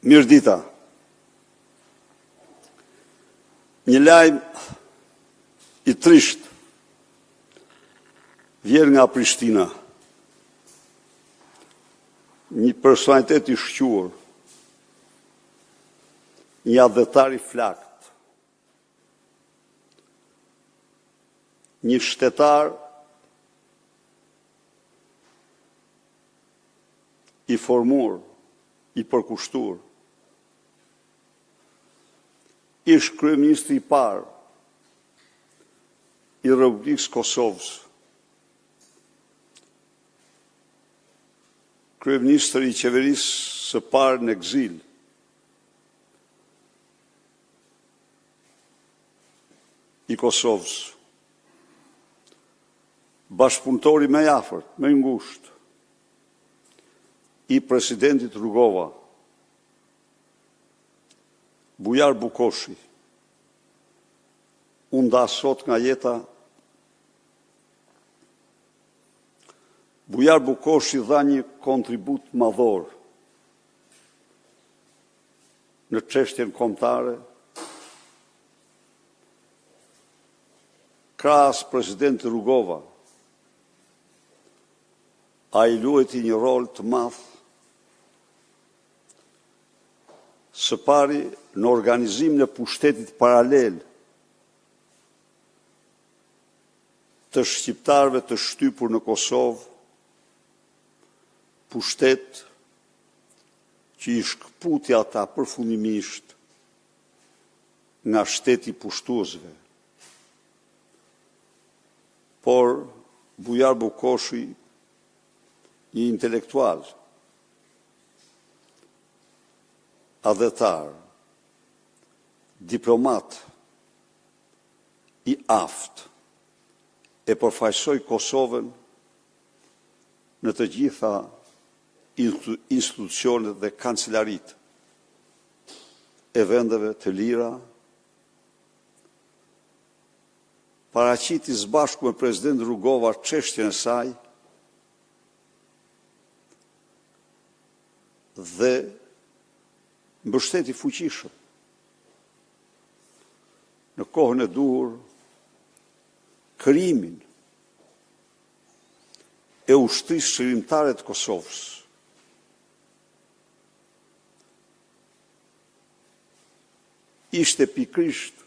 Mirdita. Një lajm i trisht vjen nga Prishtina. Një personalitet i shquar, një adhetar i flakt, një shtetar i formur, i përkushtuar, ish kryeministri i parë i Republikës Kosovës, kryeministri i qeverisë së parë në ekzil, i Kosovës, bashkëpunëtori më i afërt, më i ngushtë i presidentit Rugova, Bujar Bukoshi, u nda sot nga jeta. Bujar Bukoshi dha një kontribut madhor në çështjen kombëtare, krahas presidentit Rugova. Ai luajti një rol të madh, së pari në organizimin e pushtetit paralel të shqiptarëve të shtypur në Kosovë, pushtet që i shkëputi ata përfundimisht nga shteti pushtuesve. Por Bujar Bukoshi, një intelektual, adhetar, diplomat i aftë, e përfaqësoi Kosovën në të gjitha institucionet dhe kancelarit e vendeve të lira, paraqiti së bashku me president Rugova çështjen e saj dhe mbështeti fuqishëm në kohën e duhur krijimin e ushtrisë shërimtare të Kosovës. Ishte pikrisht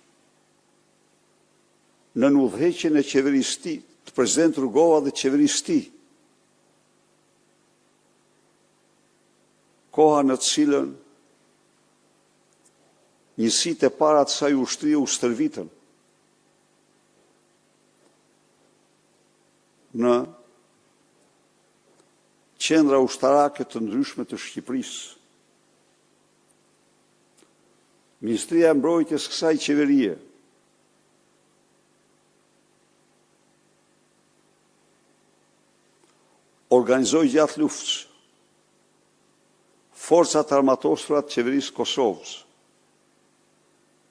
në udhëheqjen e qeverisë së tij, të president Rugova dhe qeverisë së tij, koha në të cilën njësitë e para të saj ushtrie u stërvitën në qendra ushtarake të ndryshme të Shqipërisë. Ministria e Mbrojtjes kësaj qeverie organizoi gjatë luftës forcat armatosura të qeverisë Kosovës,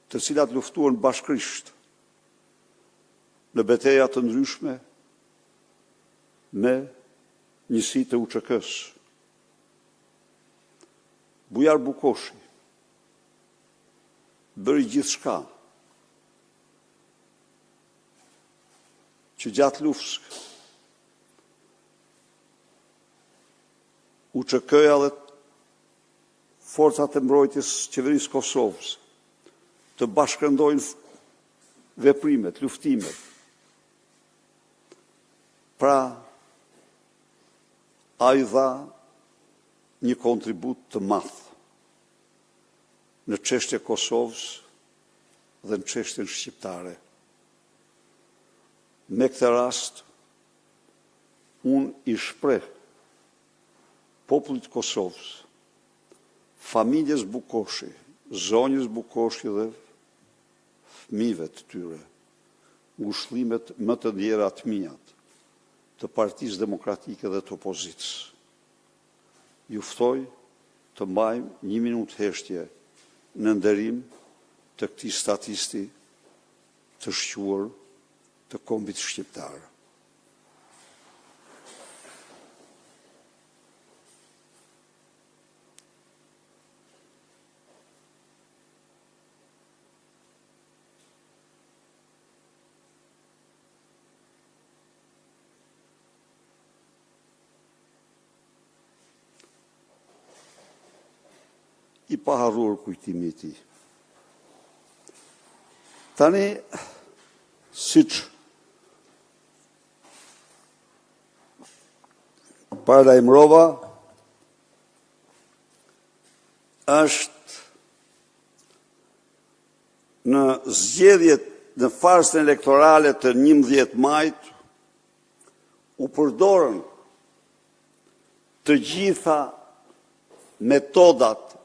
të cilat luftuan bashkërisht në betejat të ndryshme me njësitë të UÇK-s. Bujar Bukoshi bëri gjithçka që gjatë luftës UÇK-ja dhe forcat e mbrojtjes qeverisë Kosovës të bashkëndojnë veprimet, luftimet. Pra, ai dha një kontribut të madh në çështjen e Kosovës dhe në çështjen shqiptare. Me këtë rast, unë i shpreh popullit të Kosovës, familjes Bukoshi, zonjës Bukoshi dhe fëmijëve të tyre, ngushëllimet më të ndjera të mijat të Partisë Demokratike dhe të opozitës. Ju ftoj të mbajmë 1 minutë heshtje në nderim të këtij statisti të shquar të kombit shqiptar. i paharruar kujtimi i tij. Tani, siç paralajmërova, është në zgjedhjet në farsën elektorale të 11 majit u përdorën të gjitha metodat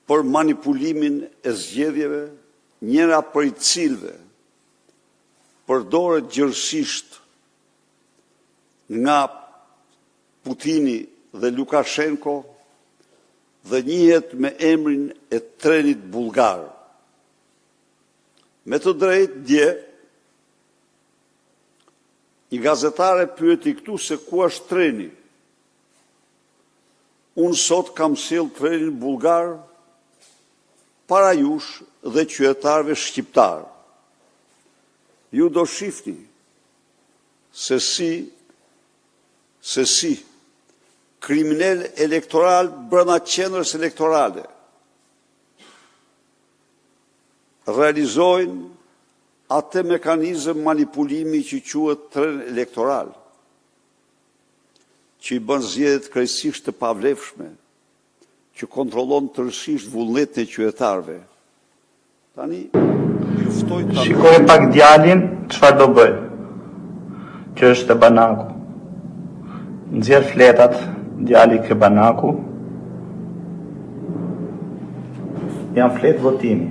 për manipulimin e zgjedhjeve, njëra prej cilëve përdoret gjërësisht nga Putini dhe Lukashenko dhe njihet me emrin e trenit bulgar. Me të drejtë dje, një gazetare pyeti këtu se ku është treni. Unë sot kam sjell trenin bulgar para jush dhe qytetarëve shqiptar. Ju do shihni se si kriminal elektoral brenda qendrës elektorale realizojnë atë mekanizëm manipulimi që quhet tren elektoral, që i bën zgjedhjet krejtësisht të pavlefshme, që kontrollon tërësisht vullnetin e qytetarëve. Tani ju ftoj ta shikoj pak djalin çfarë do bëj. Që është e Banaku. Nxjerr fletat djali ke Banaku. Janë fletë votimi.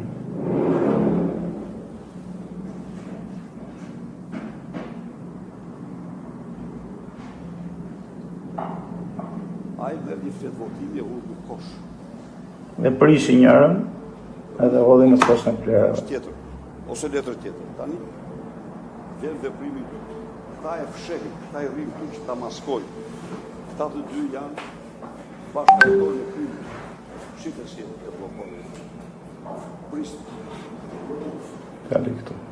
ai merr një fletë votimi e hudh në kosh. Me prishi njërën edhe hodhi në kosh në plerave. Tjetër, ose letër tjetër. Tani, vjen veprimi i dytë. Këta e fshehin, këta e rrinë këtu që ta maskojnë. Këta të dy janë bashkëautorë në krimit. Shite si e blokojnë. Pristë. Kali këtu.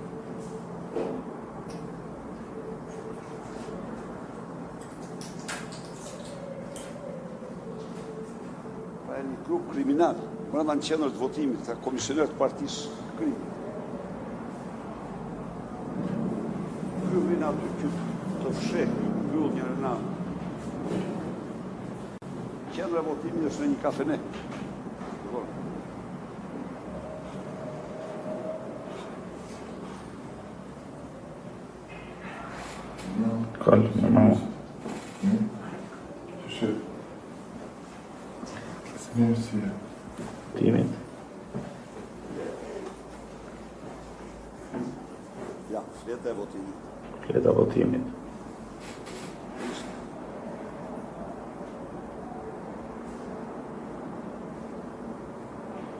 Pra e një grup kriminal, brenda në qendrës të votimit, të komisionerët të partisë krimit. Ky vjen aty që të fsheh, mbyll njërin në anë. Qendra e votimit është në një kafene. Kali, normal. Timit. Ja, fleta e votimit. Fleta votimit.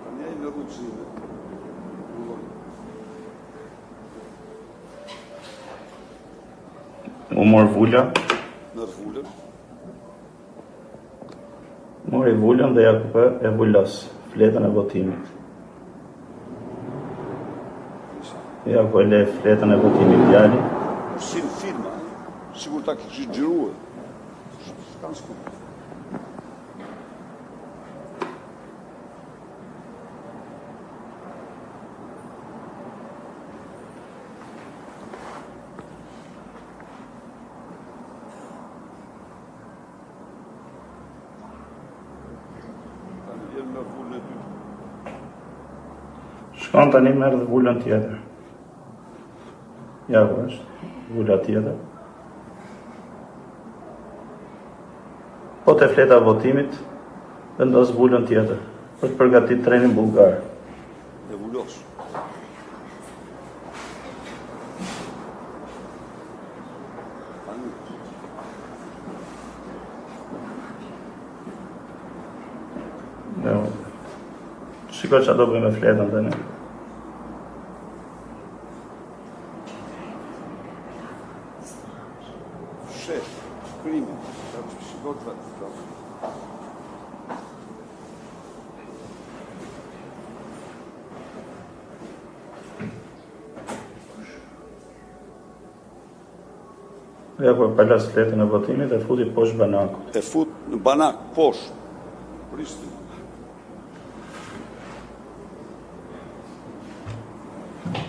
Tani ai me rrugëzime. U mor vula. Në vullën. Mori vullën dhe ja kupë e vullos fletën e votimit. Ja ku e le fletën e votimit djali. Si në filma, sigur ta kishë xhiruar. S'kan skuq. Tani vjen me vullën e dytë. Shkon tani merr dhe vullën tjetër. Ja ku është, vula tjetër. Po te fleta votimit, vendos vullën tjetër, për të përgatit trenin bulgar. E vullos. Tani, Jo. Shiko që do bëj me fletën tani. fsheh krimin, shikoj të Ja ku e palas fletën e votimit e futi poshtë Banakut. e fut në Banak, poshtë, Prishtinë.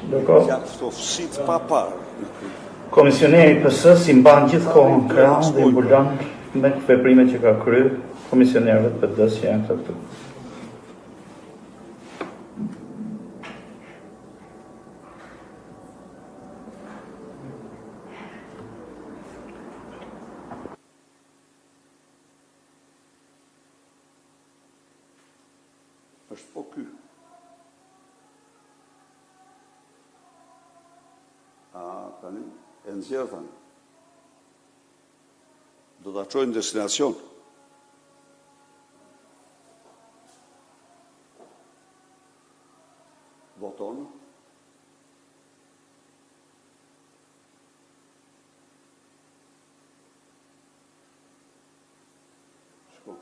Mjaftofësitë pa parë. Komisioneri PS-s i mban gjithkohën krahun dhe i mbulon me veprimet që ka kryer komisionerëve të PD-s që janë këtu. Është po ky. Tani, e nxjerë tani. Do të çojnë në destinacion. Voton. Shko.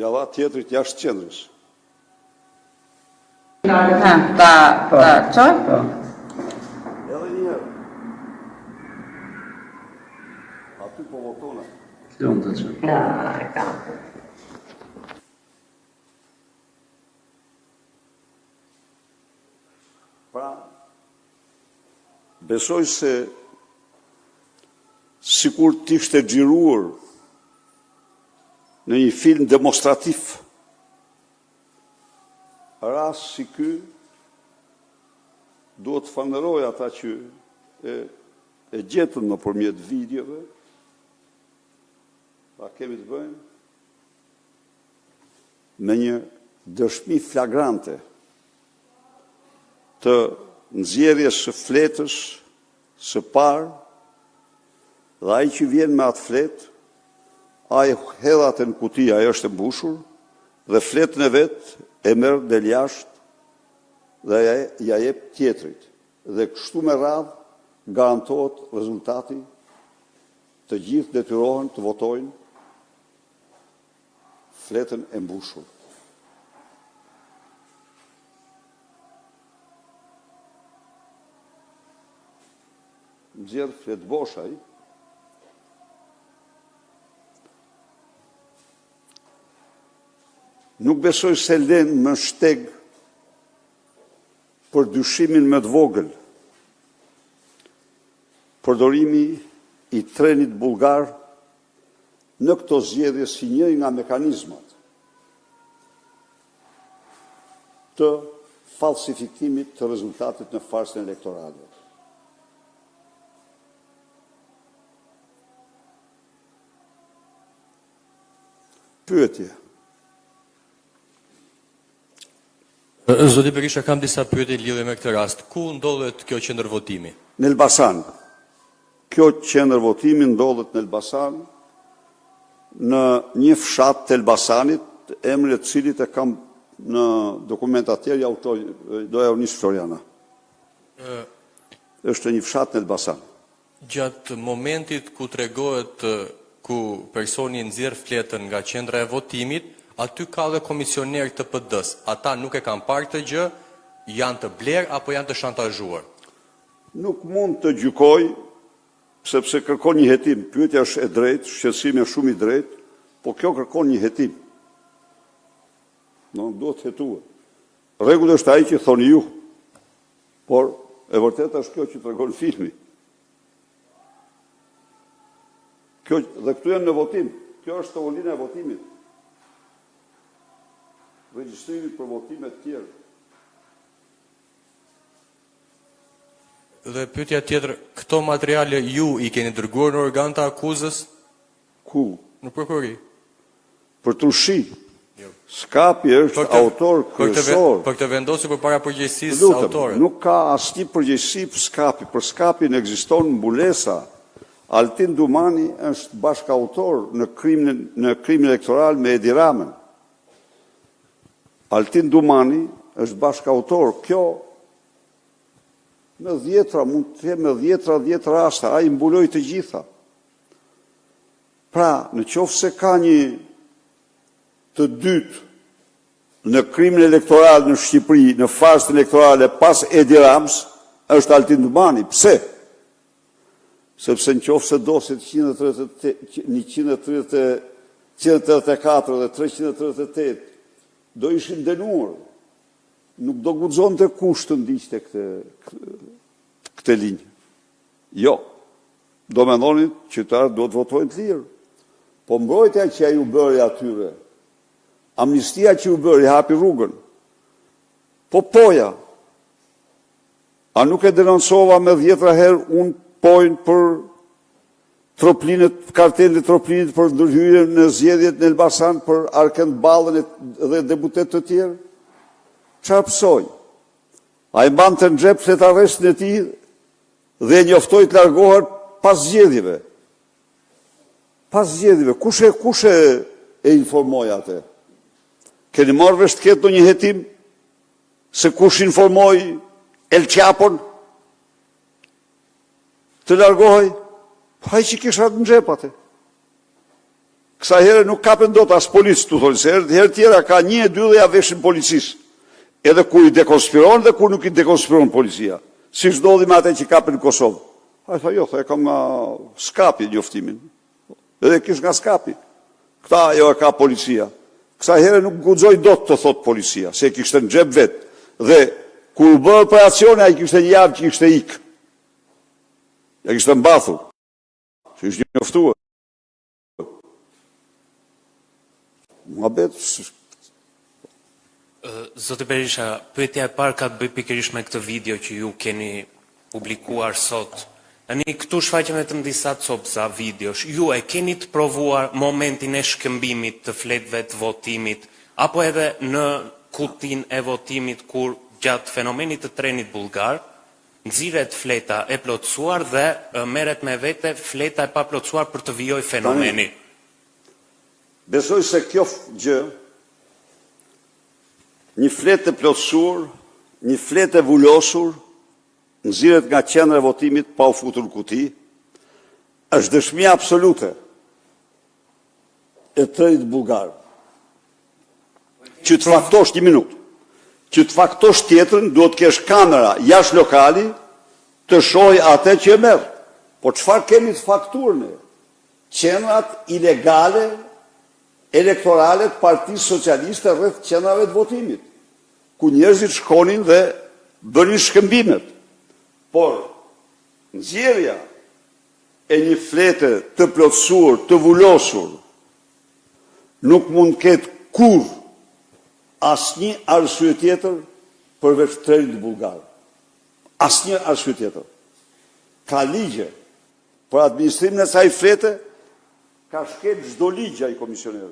Java tjetrit jashtë qendrës. Ta çoj? Edhe një herë. Aty po votona. Pra, besoj se sikur t'ishte xhiruar në një film demonstrativ, rast si ky, duhet të falenderoj ata që e gjetën nëpërmjet videove. Pra kemi të bëjmë me një dëshmi flagrante të nxjerrjes së fletës së parë, dhe ai që vjen me atë fletë, ai hedh atë në kuti, ajo është e mbushur, dhe fletën e vet e merr del jashtë dhe ja jep tjetrit. Dhe kështu me radhë garantohet rezultati, të gjithë detyrohen të votojnë fletën e mbushur. Nxjerr fletë boshaj, nuk besoj se len më shteg për dyshimin më të vogël, përdorimi i trenit bulgar në këto zgjedhje si njëri nga mekanizmat të falsifikimit të rezultatit në farsën elektorale. Pyetje. Zoti Berisha, kam disa pyetje lidhje me këtë rast. Ku ndodhet kjo qendër votimi? Në Elbasan. Kjo qendër votimi ndodhet në Elbasan, në një fshat të Elbasanit, emrin e cilit e kam në dokumenta tjerë, doja u nis Floriana. Është një fshat në Elbasan. Gjatë momentit ku tregohet ku personi nxjerr fletën nga qendra e votimit, aty ka dhe komisioner të PD-s. Ata nuk e kanë parë këtë gjë, janë të blerë apo janë të shantazhuar? Nuk mund të gjykoj, sepse kërkon një hetim. Pyetja është e drejtë, shqetësimi është shumë i drejtë, po kjo kërkon një hetim. Nuk duhet hetuar. Rregulli është ai që thoni ju, por e vërteta është kjo që tregon filmi. Kjo, dhe këtu janë në votim. Kjo është tavolina e votimit. Regjistrimit për votimet tjerë. Dhe pyetja tjetër, këto materiale ju i keni dërguar në organ të akuzës? Ku? Në prokurori. Për trushi. Skapi është autor kryesor. Për të vendosur përpara përgjegjësisë autorit. Nuk ka asnjë përgjegjësi për Skapi. Për Skapin ekziston mbulesa. Altin Dumani është bashkautor në krimin elektoral me Edi Ramën. Altin Dumani është bashkautor. Kjo me dhjetra, mund të jetë me dhjetra rasta, ai mbuloi të gjitha. Pra, në qoftë se ka një të dytë në krimin elektoral në Shqipëri, në farsën elektorale pas Edi Ramës, është Altin Dumani. Pse? Sepse në qoftë se doset 134 dhe 338 do ishin dënuar nuk do guxon të kusht të ndiqte këtë linjë. Jo, do me ndonin qytetarët do të votojnë të lirë. Po mbrojtja që ju bëri atyre, amnistia që ju bëri hapi rrugën, po poja, a nuk e denoncova me 10 herë unë pojnë për kartelin e troplinit për ndërhyrje në zgjedhjet në Elbasan për Arkend Ballën dhe deputet të tjerë? Çfarë pësoj? A i mbante në xhep fletarrestin e tij dhe njoftoi të largohet pas zgjedhjeve. Pas zgjedhjeve, kush e informoi atë? Keni marrë vesh të ketë ndonjë hetim se kush informoi El Chapon të largohej? Pa i që kisha në xhep atë. Kësa herë nuk kapen dot as policë, tu thonë, se herë tjera ka 1 e 2 dhe ja veshin policisë. Edhe kur i dekonspiron dhe kur nuk i dekonspiron policia. Si ndodhi me atë që kapen në Kosovë. A i tha, jo, e kam nga skapi njoftimin. Edhe kish nga skapi. Këta jo e ka policia. Kësa herë nuk guxoj dot të thot policia, se e kishte në xhep vetë. Dhe kur u bë operacione, a i kishte një javë që kishte ikë. Ja kishte mbathur. Që ishte njoftuar. Zoti Berisha, pyetja e parë ka të bëjë pikërisht me këtë video që ju keni publikuar sot. Tani këtu shfaqen vetëm disa copëza videosh. Ju e keni të provuar momentin e shkëmbimit të fletëve të votimit, apo edhe në kutin e votimit kur gjatë fenomenit të trenit bullgar, nxiret fleta e plotësuar dhe merret me vete fleta e paplotësuar për të vijoj fenomeni. Besoj se kjo gjë, një fletë e plotësuar, një fletë e vullosur, nxiret nga qendra e votimit pa u futur në kuti, është dëshmi absolute e trenit bullgar. Që të faktosh një minutë, që të faktosh tjetrën, duhet kesh kamera jashtë lokali të shohë atë që e merr. Po çfarë kemi të faktuar ne? Qendrat ilegale elektorale të Partisë Socialiste rreth qendrave të votimit, ku njerëzit shkonin dhe bënin shkëmbimet. Por nxjerrja e një flete të plotësuar, të vullosur, nuk mund të ketë kurrë asnjë arsye tjetër përveç trenit bullgar. Asnjë arsye tjetër. Ka ligje për administrimin e kësaj flete, ka shkel çdo ligj ai komisioner.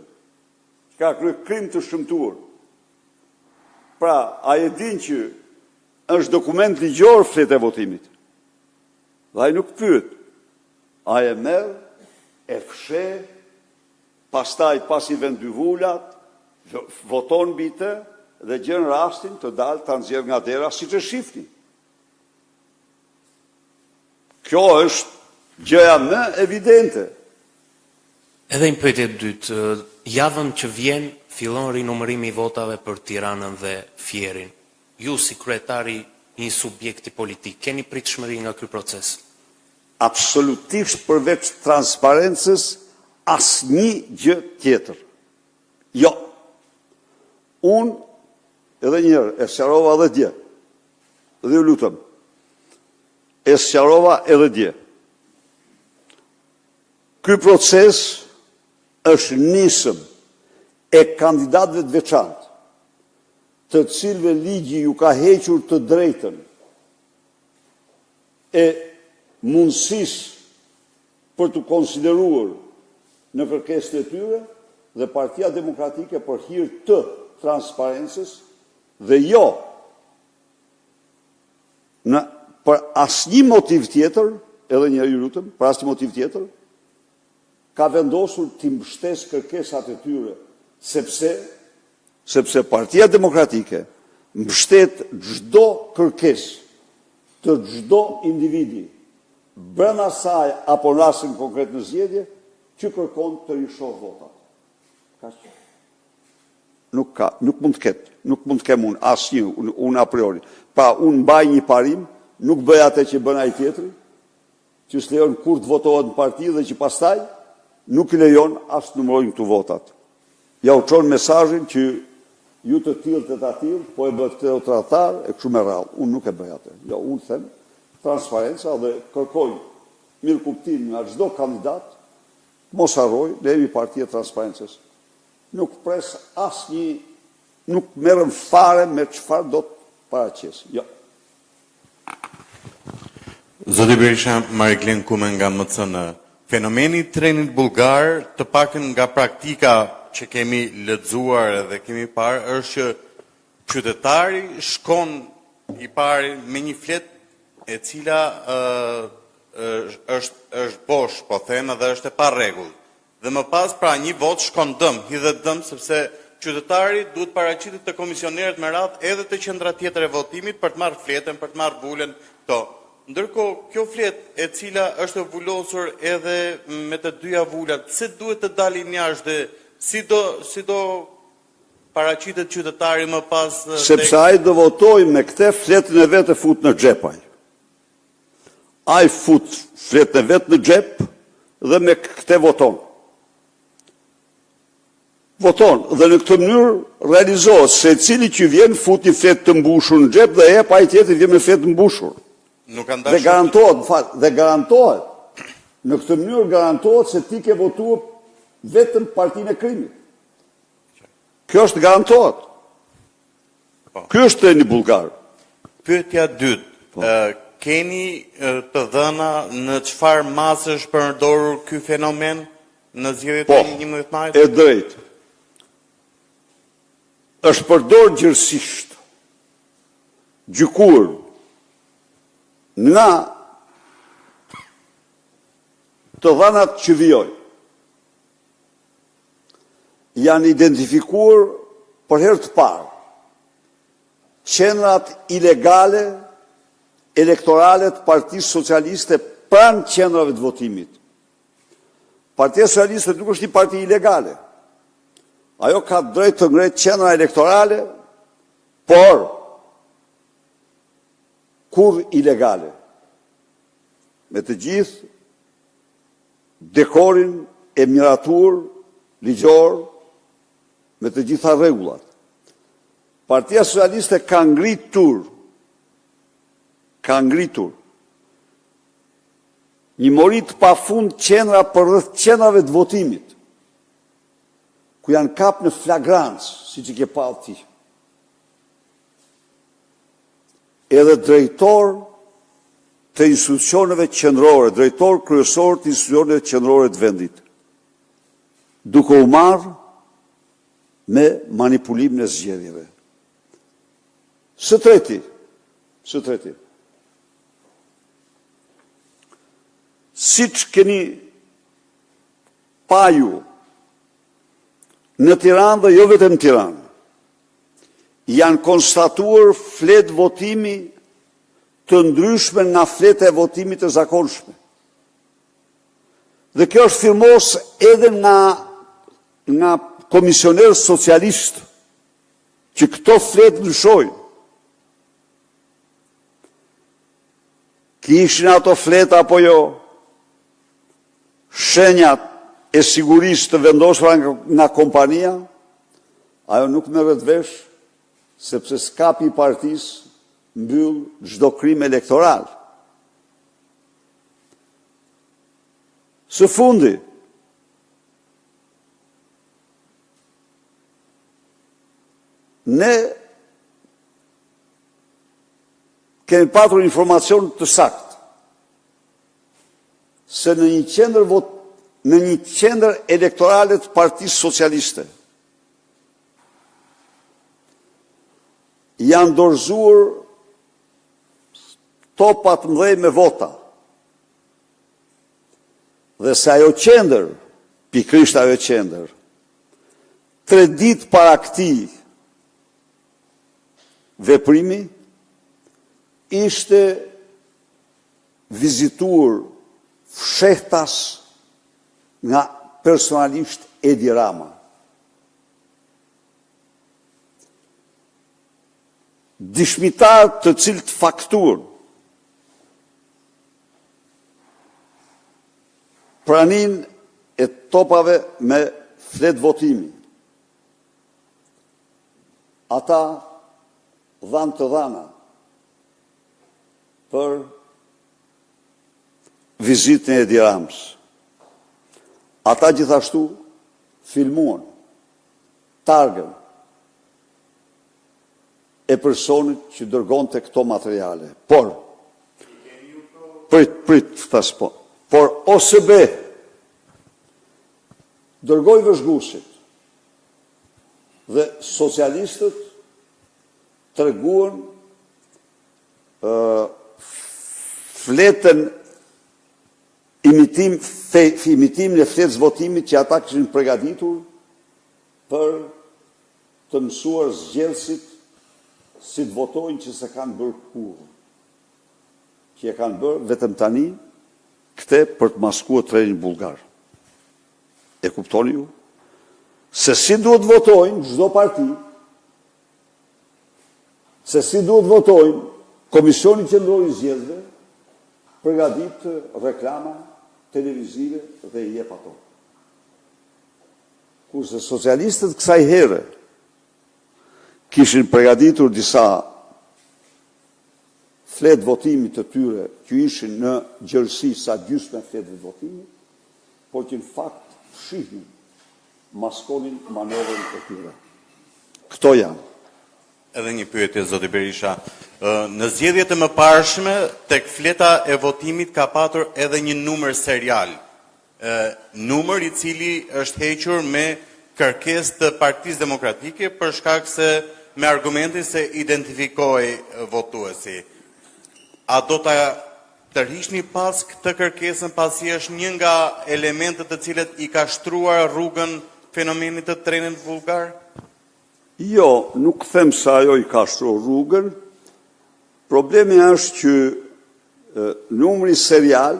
Ka kryer krim të shëmtuar. Pra, a e din që është dokument ligjor fleta e votimit? Dhe ai nuk pyet. A e merr, e fshe, pastaj pas i vend dy vullat, voton mbi të dhe gjen rastin të dalë ta nxjerr nga dera siç e shifni. Kjo është gjëja më evidente. Edhe një pyetje e dytë, javën që vjen fillon rinumërimi i votave për Tiranën dhe Fierin. Ju si kryetari i një subjekti politik, keni pritshmëri nga ky proces? Absolutisht përveç transparencës, asnjë gjë tjetër. Jo. Unë, edhe njërë, e sqarova edhe dje. Dhe ju lutem. E sqarova edhe dje. Ky proces është nisëm e kandidatëve të veçantë, të cilëve ligji ju ka hequr të drejtën e mundësisë për të konsideruar në kërkesën e tyre dhe Partia Demokratike për hir të transparencës dhe jo për asnjë motiv tjetër, edhe një ju lutem, për asnjë motiv tjetër, ka vendosur të mbështesë kërkesat e tyre, sepse Partia Demokratike mbështet çdo kërkesë të çdo individi brenda saj apo në rastin konkret në zgjedhje që kërkon të rishoh votat. Kaq. Nuk mund të kem unë asnjë, unë a priori. Pa unë mbaj një parim, nuk bëj atë që bën ai tjetri, që s'lejon kur të votohet në parti dhe që pastaj nuk i lejon as të numërojnë këtu votat. Ja u çon mesazhin që ju të tillë të tillë, po e bëhet këtë tratar e kështu me radhë. Unë nuk e bëj atë. Jo, unë them transparenca dhe kërkoj mirëkuptim nga çdo kandidat, mos harroj, ne jemi Partia e Transparencës. Nuk pres asnjë, nuk merrem fare me çfarë do të paraqes. Jo. Zoti Berisha, Mariklin Kumen nga MCN. Fenomeni i trenit bullgar, të paktën nga praktika që kemi lexuar dhe kemi parë, është që qytetari shkon i pari me një flet e cila është bosh, po them, dhe është e pa rregull. Dhe më pas pra një vot shkon dëm, hidhet dëm sepse qytetari duhet paraqitet të komisionerët me radhë edhe të qendra tjetër e votimit për të marrë fletën, për të marrë vullën këto. Ndërkohë, kjo fletë e cila është vullosur edhe me të dyja vullat, se duhet të dalin jashtë dhe si do paraqitet qytetari më pas? Sepse ai do votoj me këtë fletën e vetë fut në xhepaj. Ai fut fletën e vetë në xhep dhe me këtë voton. Voton dhe në këtë mënyrë realizohet se cili që vjen fut një fletë të mbushur në xhep dhe jep ai tjetër vjen me fletë të mbushur. Dhe garantohet, në këtë mënyrë garantohet se ti ke votuar vetëm partinë e krimit. Kjo është garantohet. Ky është treni bullgar. Pyetja dytë, keni të dhëna në çfarë masë është përdorur ky fenomen në zgjedhjet e 11 majit? E drejtë. Është përdorur gjithësisht, gjykuar nga të dhënat që vijojnë. Janë identifikuar për herë të parë qendrat ilegale elektorale të Partisë Socialiste pranë qendrave të votimit. Partia Socialiste nuk është një parti ilegale. Ajo ka drejt të ngretë qendra elektorale, por kur ilegale. Me të gjithë dekorin e miratur, ligjor, me të gjitha rregullat. Partia Socialiste ka ngritur një mori të pafund qendra përreth qendrave të votimit, ku janë kap në flagrancë, siç i ke pa ti. Edhe drejtor të institucioneve qendrore, drejtor kryesor të institucioneve qendrore të vendit, duke u marrë me manipulimin e zgjedhjeve. Së treti, siç keni pa ju, në Tiranë dhe jo vetëm në Tiranë, janë konstatuar fletë votimi të ndryshme nga fletë e votimit të zakonshme. Dhe kjo është firmos edhe nga komisionerë socialistë, që këto fletë ndryshojnë. Kishin ato fletë apo jo, shenjat e sigurisë të vendosura nga kompania, ajo nuk merret vesh, sepse skapi i partisë mbyll çdo krim elektoral. Së fundi, ne kemi patur informacion të saktë se në një qendër elektorale të Partisë Socialiste janë dorëzuar topa të mëdhej me vota. Dhe se ajo qendër, pikërisht ajo qendër, 3 ditë para këtij veprimi, ishte vizituar fshehtas nga personalisht Edi Rama. Dishmitar të cilët fakturën pranin e topave me fletë votimi. ata dhanë të dhana për vizitën e Edi Ramës. Ata gjithashtu filmuan targën e personit që dërgon të këto materiale. Por, por OSB dërgoj vëzhguesit dhe socialistët treguan fletën imitimin e fletës votimit që ata kishin përgatitur për të mësuar zgjedhësit si të votojnë që se kanë bërë kurrë. Që e kanë bërë vetëm tani këte për të maskuar trenin bullgar. E kuptoni ju? Se si duhet votojnë çdo parti, se si duhet votojnë Komisioni Qendror i Zgjedhjeve, përgatit reklama televizive dhe i jep ato. Kurse socialistët kësaj here kishin përgatitur disa fletë votimit të tyre që ishin në gjërësi sa gjysmë fletëve votimit, por që në fakt fshihnin, maskonin manevrën e tyre. Këto janë. Edhe një pyetje, zoti Berisha. Në zgjedhjet e mëparshme, tek fleta e votimit ka patur edhe një numër serial. Numër i cili është hequr me kërkesë të Partisë Demokratike për shkak se me argumentin se identifikoi votuesi. A do ta tërhiqni pas këtë kërkesën pasi është një nga elementet të cilët i ka shtruar rrugën fenomenit të trenit bullgar? Jo, nuk them se ajo i ka shtruar rrugën. Problemi është që numri serial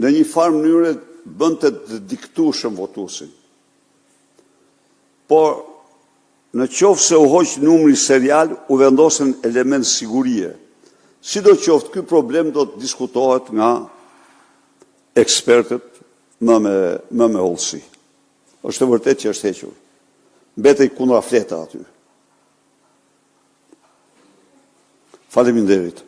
në një farë mënyrë bënte të diktueshëm votuesin. Por në qoftë se u hoq numri serial, u vendosen element sigurie. Sidoqoftë, ky problem do të diskutohet nga ekspertët më me hollësi. Është e vërtetë që është hequr. Mbetej kundra fleta aty. Faleminderit.